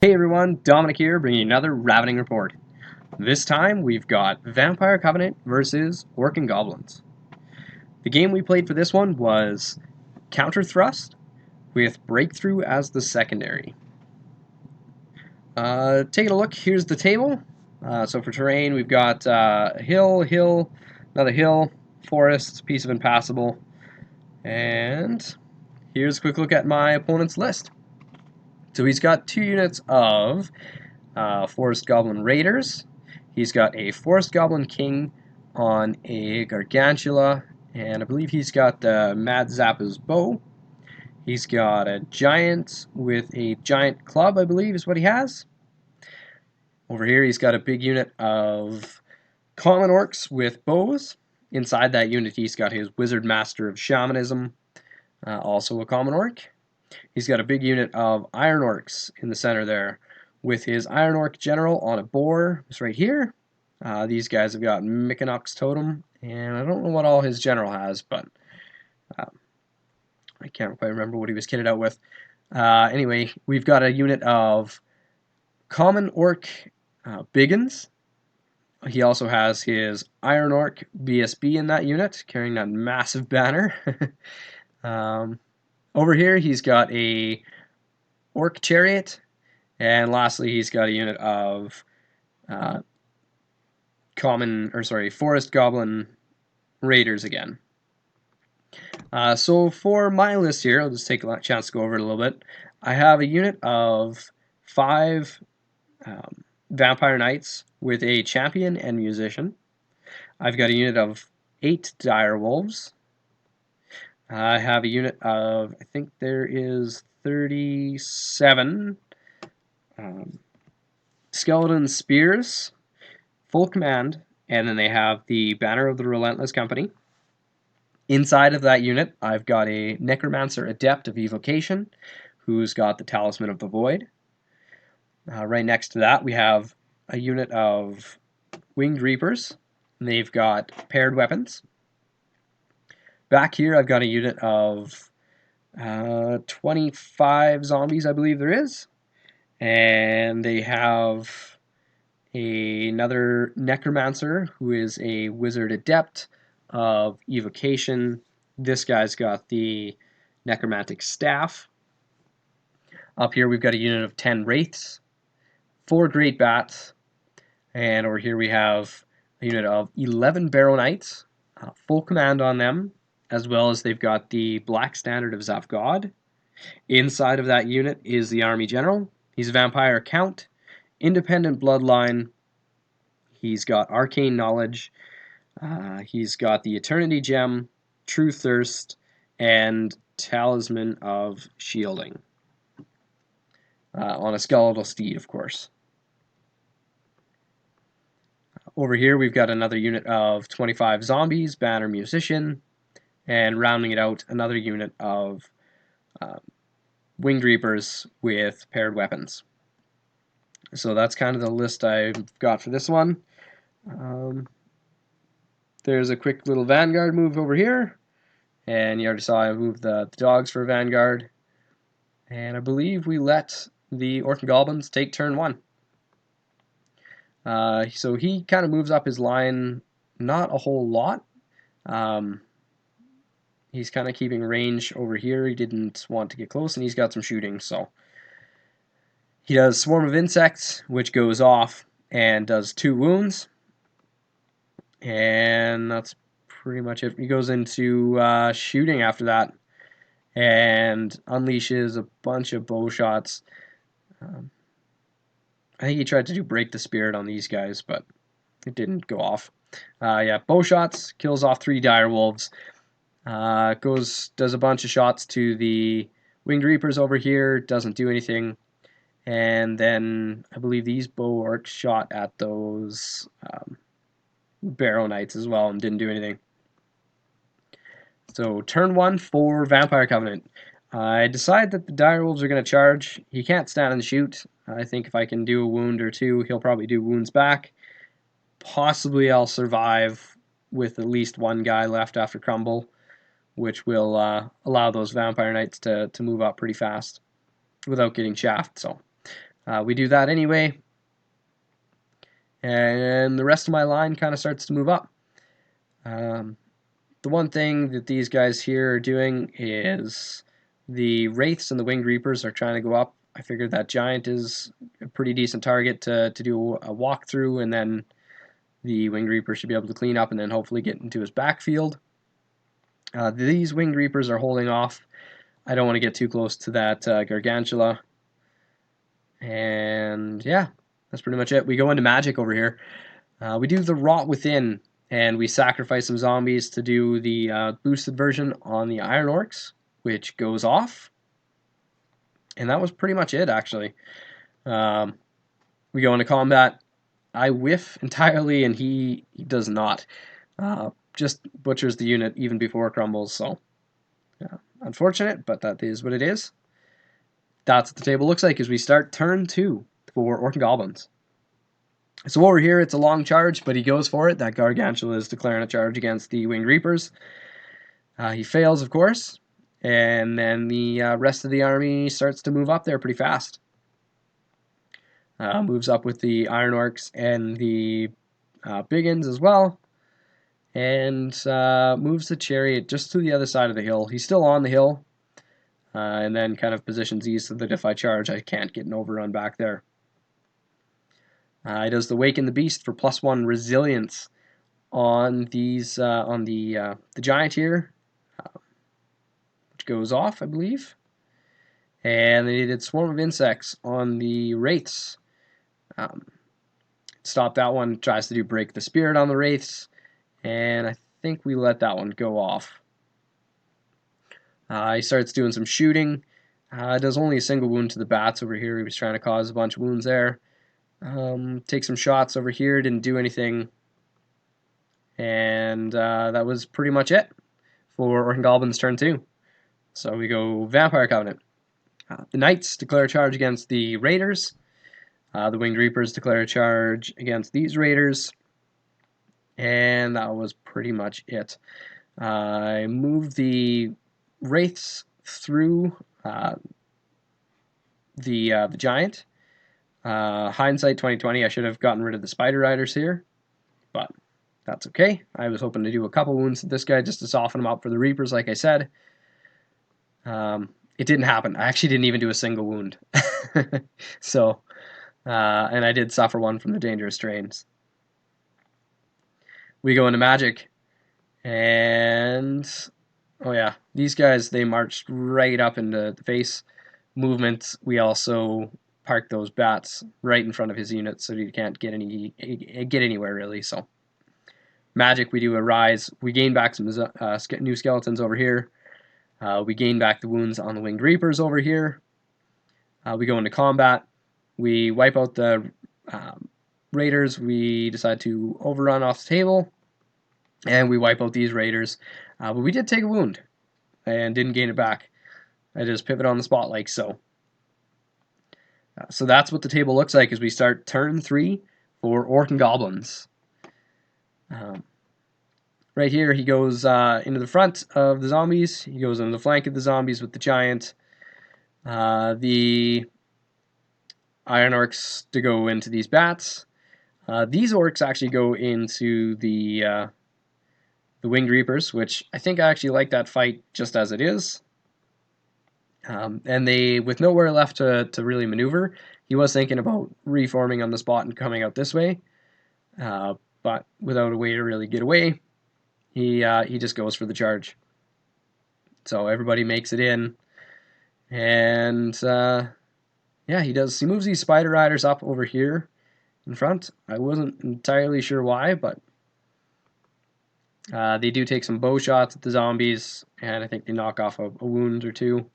Hey everyone, Dominic here, bringing you another Ravening Report. This time we've got Vampire Covenant versus Orc and Goblins. The game we played for this one was Counter Thrust with Breakthrough as the secondary. Taking a look, here's the table. So for terrain, we've got hill, another hill, forest, piece of impassable, and here's a quick look at my opponent's list. So he's got 2 units of Forest Goblin Raiders. He's got a Forest Goblin King on a Gargantula, and I believe he's got the Mad Zappa's bow. He's got a giant with a giant club, I believe is what he has. Over here he's got a big unit of common orcs with bows. Inside that unit he's got his Wizard Master of Shamanism, also a common orc. He's got a big unit of Iron Orcs in the center there, with his Iron Orc General on a boar. It's right here. These guys have got Mykonok's Totem, and I don't know what all his General has, but I can't quite remember what he was kitted out with. Anyway, we've got a unit of Common Orc Biggins. He also has his Iron Orc BSB in that unit, carrying that massive banner. Over here, he's got a Orc Chariot, and lastly, he's got a unit of Forest Goblin Raiders again. So for my list here, I'll just take a chance to go over it a little bit. I have a unit of 5 Vampire Knights with a Champion and Musician. I've got a unit of 8 Dire Wolves. I have a unit of, I think there is 37 Skeleton Spears, full command, and then they have the Banner of the Relentless Company. Inside of that unit, I've got a Necromancer Adept of Evocation, who's got the Talisman of the Void. Right next to that, we have a unit of Winged Reapers, and they've got paired weapons. Back here, I've got a unit of 25 zombies, I believe there is. And they have another Necromancer who is a Wizard Adept of Evocation. This guy's got the Necromantic Staff. Up here we've got a unit of 10 Wraiths, 4 Great Bats, and over here we have a unit of 11 Barrow Knights, full command on them, as well as they've got the Black Standard of Zavgod. Inside of that unit is the Army General. He's a Vampire Count, Independent Bloodline. He's got Arcane Knowledge. He's got the Eternity Gem, True Thirst, and Talisman of Shielding. On a skeletal steed, of course. Over here we've got another unit of 25 zombies, Banner Musician, and rounding it out, another unit of Winged Reapers with paired weapons. So that's kind of the list I've got for this one. There's a quick little Vanguard move over here, and you already saw I moved the dogs for Vanguard. And I believe we let the Orc and Goblins take turn 1. So he kind of moves up his line, not a whole lot. He's kind of keeping range over here. He didn't want to get close, and he's got some shooting, so he does Swarm of Insects, which goes off and does 2 wounds. And that's pretty much it. He goes into shooting after that and unleashes a bunch of bow shots. I think he tried to do Break the Spirit on these guys, but it didn't go off. Yeah, bow shots, kills off 3 Dire Wolves. Does a bunch of shots to the Winged Reapers over here, doesn't do anything. And then I believe these bow orcs shot at those Barrow Knights as well and didn't do anything. So turn 1 for Vampire Covenant. I decide that the Dire Wolves are going to charge. He can't stand and shoot. I think if I can do a wound or 2, he'll probably do wounds back. Possibly I'll survive with at least 1 guy left after Crumble, which will allow those Vampire Knights to move up pretty fast without getting chaffed. So We do that anyway, and the rest of my line kind of starts to move up. The one thing that these guys here are doing is the Wraiths and the Winged Reapers are trying to go up. I figured that Giant is a pretty decent target to do a walkthrough, and then the Winged Reaper should be able to clean up and then hopefully get into his backfield. These Winged Reapers are holding off. I don't want to get too close to that Gargantula. And yeah, that's pretty much it. We go into Magic over here. We do the Rot Within, and we sacrifice some zombies to do the boosted version on the Iron Orcs, which goes off. And that was pretty much it, actually. We go into combat. I whiff entirely, and he does not. Just butchers the unit even before it crumbles, so yeah, unfortunate, but that is what it is. That's what the table looks like as we start turn 2 for Orc and Goblins. So over here, it's a long charge, but he goes for it. That Gargantula is declaring a charge against the Winged Reapers. He fails, of course, and then the rest of the army starts to move up there pretty fast. Moves up with the Iron Orcs and the Biggins as well, and moves the Chariot just to the other side of the hill. He's still on the hill, and then kind of positions these so that if I charge, I can't get an overrun back there. He does the Waken the Beast for +1 resilience on these on the Giant here, which goes off, I believe. And they did Swarm of Insects on the Wraiths. Stop that one. Tries to do Break the Spirit on the Wraiths, and I think we let that one go off. He starts doing some shooting. Does only a single wound to the bats over here. He was trying to cause a bunch of wounds there. Take some shots over here, didn't do anything. And that was pretty much it for Orc and Goblins turn 2. So we go Vampire Covenant. The Knights declare a charge against the Raiders. The Winged Reapers declare a charge against these Raiders. And that was pretty much it. I moved the Wraiths through the Giant. Hindsight 2020, I should have gotten rid of the Spider Riders here, but that's okay. I was hoping to do a couple wounds to this guy just to soften him up for the Reapers, like I said. It didn't happen. I actually didn't even do a single wound. So, and I did suffer one from the Dangerous Strains. We go into Magic, and oh yeah, these guys, they marched right up into the face movement. We also parked those bats right in front of his unit so he can't get anywhere really. So Magic, we do a rise. We gain back some new skeletons over here. We gain back the wounds on the Winged Reapers over here. We go into combat. We wipe out the Raiders. We decide to overrun off the table, and we wipe out these Raiders. But we did take a wound and didn't gain it back. I just pivot on the spot like so. So that's what the table looks like as we start turn 3 for Orc and Goblins. Right here, he goes into the front of the zombies. He goes into the flank of the zombies with the Giant. The Iron Orcs to go into these bats. These Orcs actually go into the Winged Reapers, which I think I actually like that fight just as it is. And they, with nowhere left to really maneuver, he was thinking about reforming on the spot and coming out this way. But without a way to really get away, he just goes for the charge. So everybody makes it in. And yeah, he moves these Spider Riders up over here in front. I wasn't entirely sure why, but they do take some bow shots at the zombies, and I think they knock off a wound or two.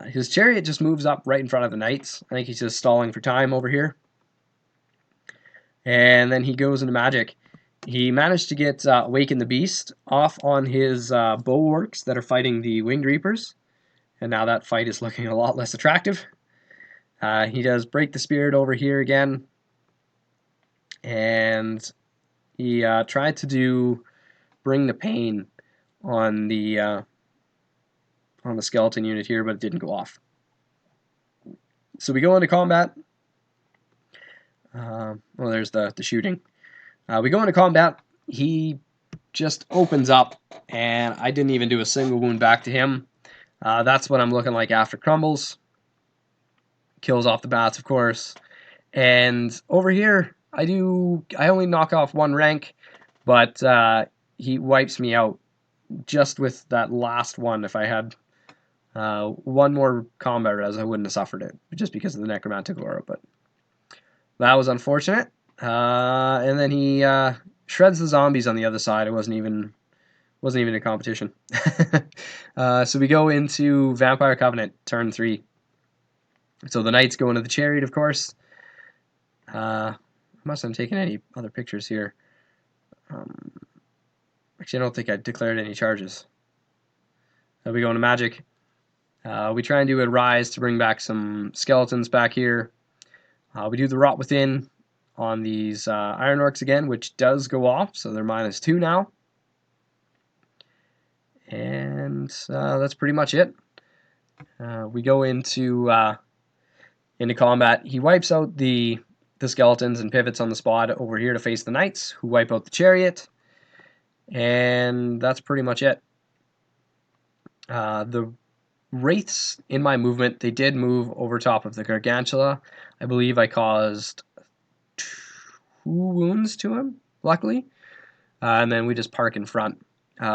His Chariot just moves up right in front of the Knights. I think he's just stalling for time over here. And then he goes into Magic. He managed to get Awaken the Beast off on his Bulwarks that are fighting the Winged Reapers. And now that fight is looking a lot less attractive. He does Break the Spirit over here again. And he tried to do Bring the Pain on the skeleton unit here, but it didn't go off. So we go into combat. Well, there's the shooting. We go into combat. He just opens up, and I didn't even do a single wound back to him. That's what I'm looking like after crumbles. Kills off the bats, of course. And over here, I only knock off one rank, but he wipes me out just with that last one. If I had one more combat res, I wouldn't have suffered it, just because of the necromantic aura. But that was unfortunate. And then he shreds the zombies on the other side. It wasn't even a competition. So we go into Vampire Covenant, turn 3. So the knights go into the chariot, of course. Unless I'm taking any other pictures here. Actually, I don't think I declared any charges. So we go into magic. We try and do a rise to bring back some skeletons back here. We do the Rot Within on these Iron Orcs again, which does go off, so they're -2 now. And that's pretty much it. We go into combat. He wipes out the skeletons and pivots on the spot over here to face the knights, who wipe out the chariot. And that's pretty much it. The wraiths in my movement, they did move over top of the Gargantula. I believe I caused 2 wounds to him, luckily. And then we just park in front.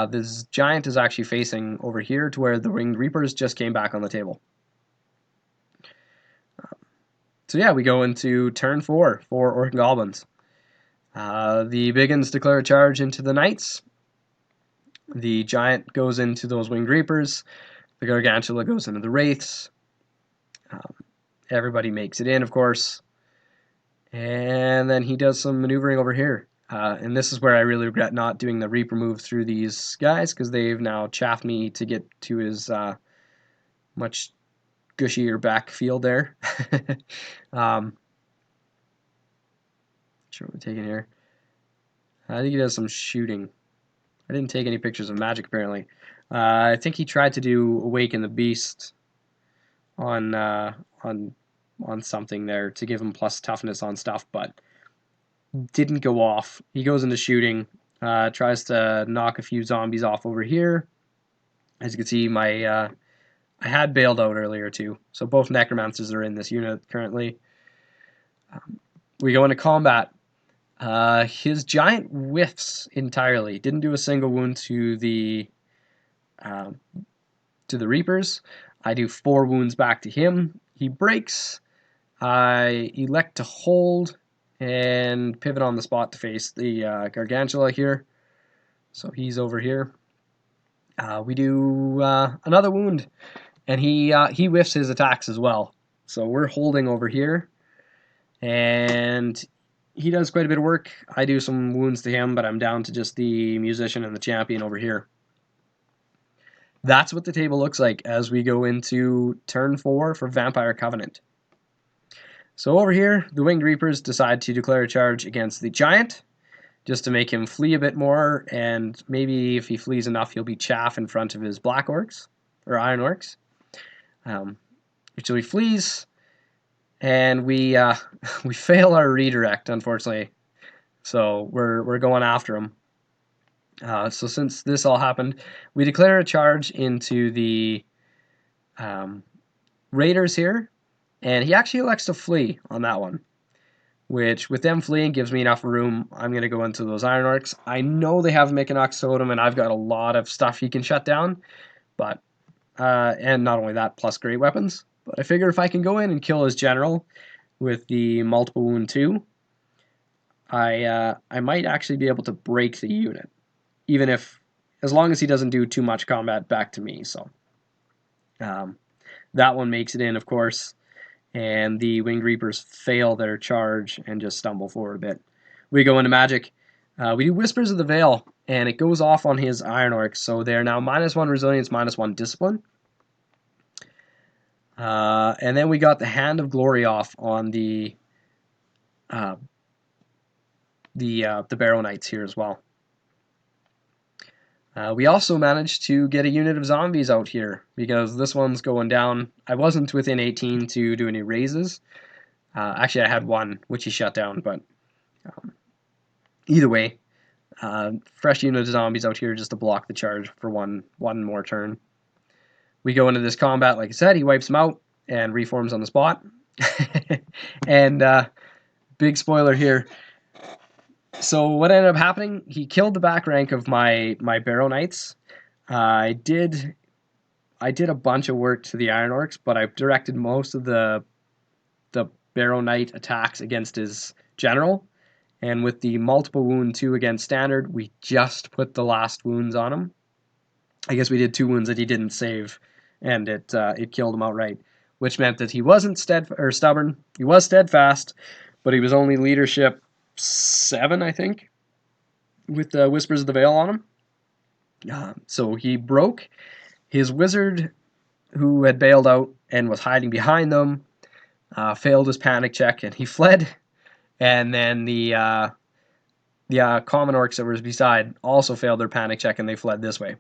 This giant is actually facing over here to where the Winged Reapers just came back on the table. So yeah, we go into turn 4 for Orc and Goblins. The big uns declare a charge into the Knights. The giant goes into those Winged Reapers. The Gargantula goes into the Wraiths. Everybody makes it in, of course. And then he does some maneuvering over here. And this is where I really regret not doing the Reaper move through these guys, because they've now chaffed me to get to his much gushier backfield there. Sure what we're taking here. I think he does some shooting. I didn't take any pictures of magic, apparently. I think he tried to do Awaken the Beast on something there to give him plus toughness on stuff, but didn't go off. He goes into shooting, tries to knock a few zombies off over here. As you can see, I had bailed out earlier too, so both necromancers are in this unit currently. We go into combat. His giant whiffs entirely. Didn't do a single wound to the Reapers. I do 4 wounds back to him. He breaks. I elect to hold and pivot on the spot to face the Gargantula here. So he's over here. We do another wound, and he whiffs his attacks as well. So we're holding over here, and he does quite a bit of work. I do some wounds to him, but I'm down to just the musician and the champion over here. That's what the table looks like as we go into turn 4 for Vampire Covenant. So over here, the Winged Reapers decide to declare a charge against the Giant, just to make him flee a bit more, and maybe if he flees enough, he'll be chaff in front of his Black Orcs, or Iron Orcs. So he flees, and we fail our redirect, unfortunately. So we're going after him. So since this all happened, we declare a charge into the Raiders here, and he actually elects to flee on that one, which with them fleeing gives me enough room. I'm going to go into those Iron Orcs. I know they have Mechanox Totem, and I've got a lot of stuff he can shut down, but and not only that, plus great weapons. But I figure if I can go in and kill his general with the multiple wound 2, I might actually be able to break the unit, even if, as long as he doesn't do too much combat back to me. So that one makes it in, of course, and the Winged Reapers fail their charge and just stumble forward a bit. We go into magic. We do Whispers of the Veil, and it goes off on his Iron Orcs, so they're now -1 resilience, -1 discipline. And then we got the Hand of Glory off on the Barrow Knights here as well. We also managed to get a unit of zombies out here because this one's going down. I wasn't within 18 to do any raises. Actually, I had one, which he shut down, but either way, fresh unit of zombies out here just to block the charge for one more turn. We go into this combat, like I said, he wipes them out and reforms on the spot. And big spoiler here. So what ended up happening, he killed the back rank of my Barrow Knights. I did a bunch of work to the Iron Orcs, but I directed most of the Barrow Knight attacks against his general. And with the multiple wound 2 against standard, we just put the last wounds on him. I guess we did 2 wounds that he didn't save, and it killed him outright, which meant that he wasn't stubborn. He was steadfast, but he was only leadership 7, I think, with the Whispers of the Veil on him. So he broke. His wizard, who had bailed out and was hiding behind them, failed his panic check, and he fled. And then the common orcs that were beside also failed their panic check, and they fled this way.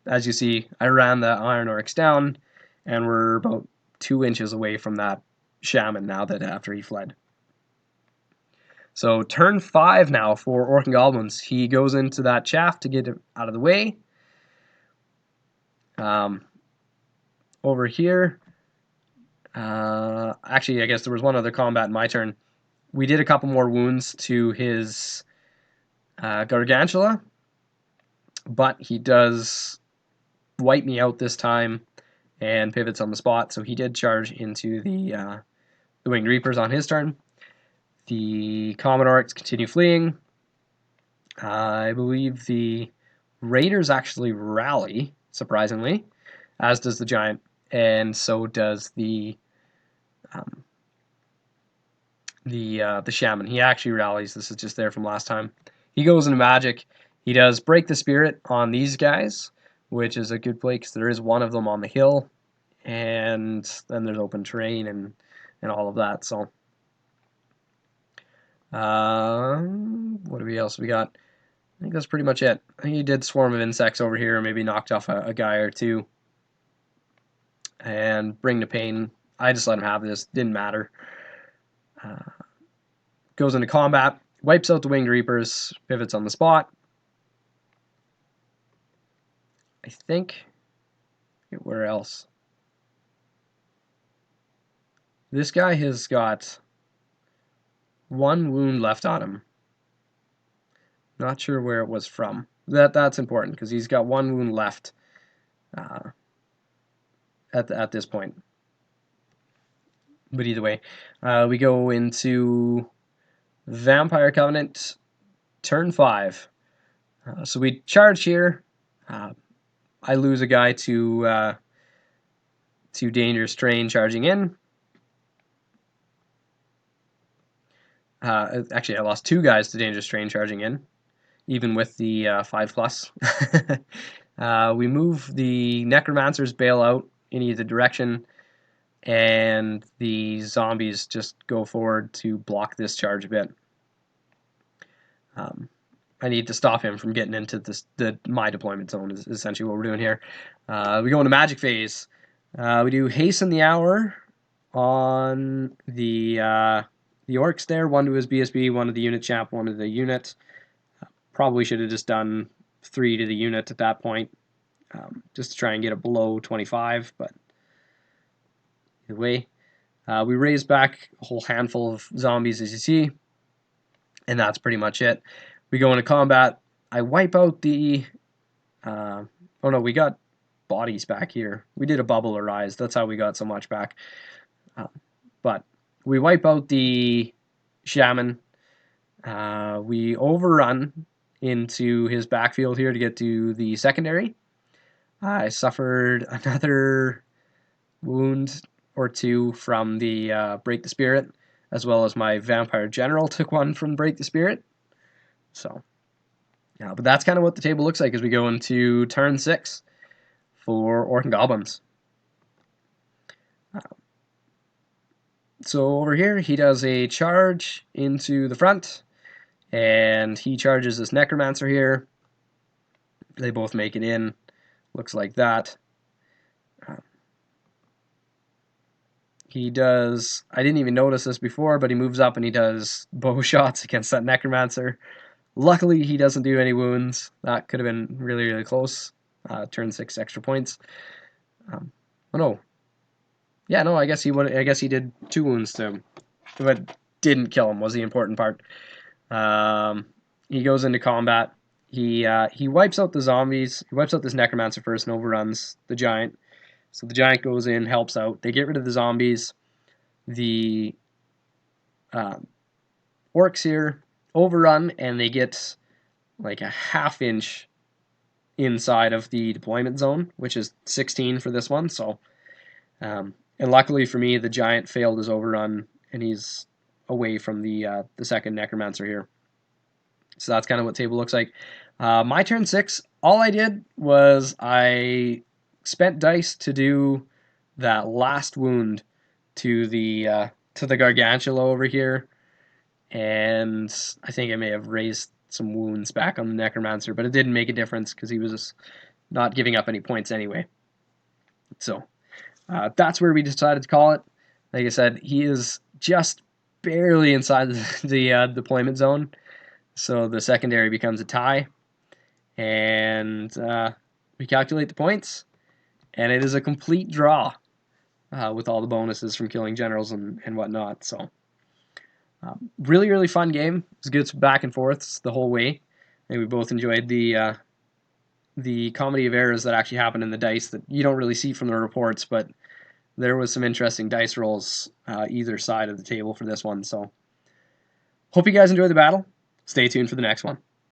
As you see, I ran the Iron Orcs down, and we're about 2 inches away from that shaman now that after he fled. So turn 5 now for Orc and Goblins. He goes into that chaff to get it out of the way. Over here, actually, I guess there was one other combat in my turn. We did a couple more wounds to his Gargantula, but he does wipe me out this time and pivots on the spot, so he did charge into the Winged Reapers on his turn. The Common Orcs continue fleeing. I believe the Raiders actually rally, surprisingly, as does the Giant, and so does the Shaman. He actually rallies. This is just there from last time. He goes into Magic. He does Break the Spirit on these guys, which is a good play because there is one of them on the hill, and then there's open terrain and all of that. So, what else we got? I think that's pretty much it. I think he did Swarm of Insects over here, maybe knocked off a guy or two. And Bring the Pain. I just let him have this. Didn't matter. Goes into combat. Wipes out the Winged Reapers. Pivots on the spot. I think. Where else? This guy has got 1 wound left on him. Not sure where it was from. That's important because he's got 1 wound left at this point. But either way, we go into Vampire Covenant, turn 5. So we charge here. I lose a guy to Dangerous Terrain charging in. Actually, I lost 2 guys to Dangerous Terrain charging in, even with the 5+. We move the Necromancers bail out in either direction, and the zombies just go forward to block this charge a bit. I need to stop him from getting into my deployment zone is essentially what we're doing here. We go into Magic phase. We do Hasten the Hour on the orcs there. 1 to his BSB, 1 to the unit champ, 1 to the unit. Probably should have just done 3 to the unit at that point, just to try and get it below 25, but either way. We raise back a whole handful of zombies, as you see, and that's pretty much it. We go into combat. I wipe out the... oh no, we got bodies back here. We did a bubble arise. That's how we got so much back. But we wipe out the Shaman. We overrun into his backfield here to get to the secondary. I suffered another wound or 2 from the Break the Spirit, as well as my Vampire General took 1 from Break the Spirit. So, yeah, but that's kind of what the table looks like as we go into turn 6 for Orc and Goblins. So over here, he does a charge into the front, and he charges this Necromancer here. They both make it in. Looks like that. He does, I didn't even notice this before, but he moves up and he does bow shots against that Necromancer. Luckily, he doesn't do any wounds. That could have been really, really close. Turn 6 extra points. Oh no. Yeah, no, I guess he would. I guess he did 2 wounds to him, but didn't kill him was the important part. He goes into combat. He wipes out the zombies. He wipes out this Necromancer first and overruns the Giant. So the Giant goes in, helps out. They get rid of the zombies. The orcs here overrun, and they get like a half-inch inside of the deployment zone, which is 16 for this one. So, and luckily for me, the Giant failed his overrun, and he's away from the second Necromancer here. So that's kind of what table looks like. My turn 6, all I did was I spent dice to do that last wound to the Gargantula over here, and I think I may have raised some wounds back on the Necromancer, but it didn't make a difference because he was not giving up any points anyway. So that's where we decided to call it. Like I said, he is just barely inside the deployment zone, so the secondary becomes a tie, and we calculate the points, and it is a complete draw with all the bonuses from killing generals and whatnot. So really, really fun game. It was good back and forths the whole way, and we both enjoyed the comedy of errors that actually happened in the dice that you don't really see from the reports, but there was some interesting dice rolls either side of the table for this one. So hope you guys enjoy the battle. Stay tuned for the next one.